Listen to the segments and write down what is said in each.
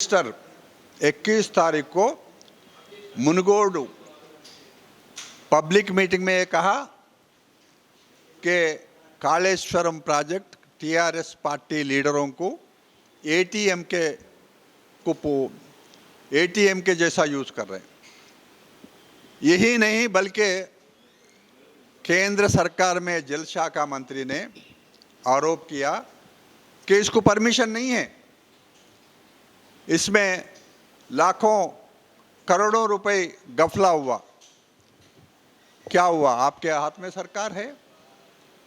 Minister 21 तारीख को मुनगोड public meeting में ये कहा कि कालेश्वरम प्रोजेक्ट टीआरएस पार्टी लीडरों को एटीएम के जैसा यूज कर रहे हैं। यही नहीं बल्कि केंद्र सरकार में जल शाखा मंत्री ने आरोप किया कि इसको परमिशन नहीं है, इसमें लाखों करोड़ों रुपए गफला हुआ। क्या हुआ? आपके हाथ में सरकार है,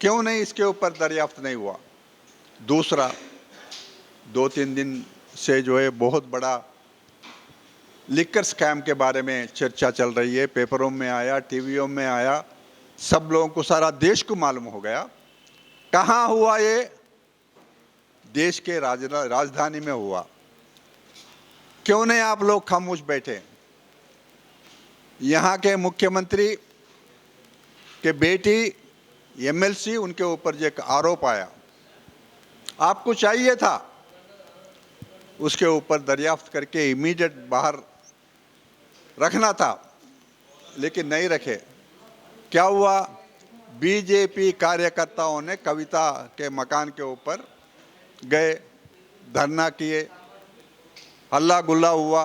क्यों नहीं इसके ऊपर दरियाफ्त नहीं हुआ? दूसरा, 2-3 दिन से जो है बहुत बड़ा लिकर स्कैम के बारे में चर्चा चल रही है, पेपरों में आया, टीवियों में आया, सब लोगों को, सारा देश को मालूम हो गया। कहाँ हुआ ये? देश के राजधानी में हुआ। क्यों नहीं आप लोग खामोश बैठे? यहाँ के मुख्यमंत्री के बेटी एमएलसी, उनके ऊपर जो एक आरोप आया, आपको चाहिए था उसके ऊपर दरियाफ्त करके इमीडिएट बाहर रखना था, लेकिन नहीं रखे। क्या हुआ? बीजेपी कार्यकर्ताओं ने कविता के मकान के ऊपर गए, धरना किए, हल्ला गुल्ला हुआ।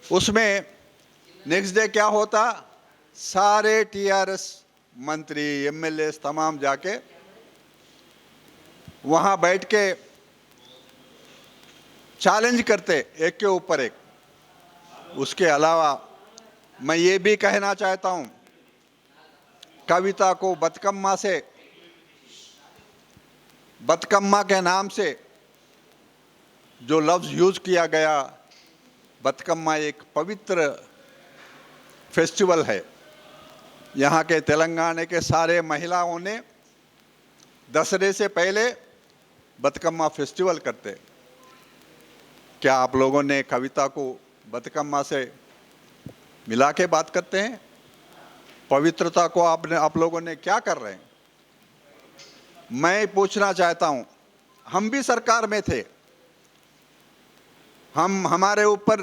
उसमें नेक्स्ट डे क्या होता? सारे टीआरएस मंत्री, एमएलए तमाम जाके वहां बैठ के चैलेंज करते एक के ऊपर एक। उसके अलावा मैं ये भी कहना चाहता हूं, कविता को बतकम्मा के नाम से जो लफ्ज यूज किया गया, बतकम्मा एक पवित्र फेस्टिवल है। यहाँ के तेलंगाना के सारे महिलाओं ने दशहरे से पहले बतकम्मा फेस्टिवल करते। क्या आप लोगों ने कविता को बतकम्मा से मिला के बात करते हैं? पवित्रता को आप लोगों ने क्या कर रहे हैं? मैं पूछना चाहता हूं, हम भी सरकार में थे, हमारे ऊपर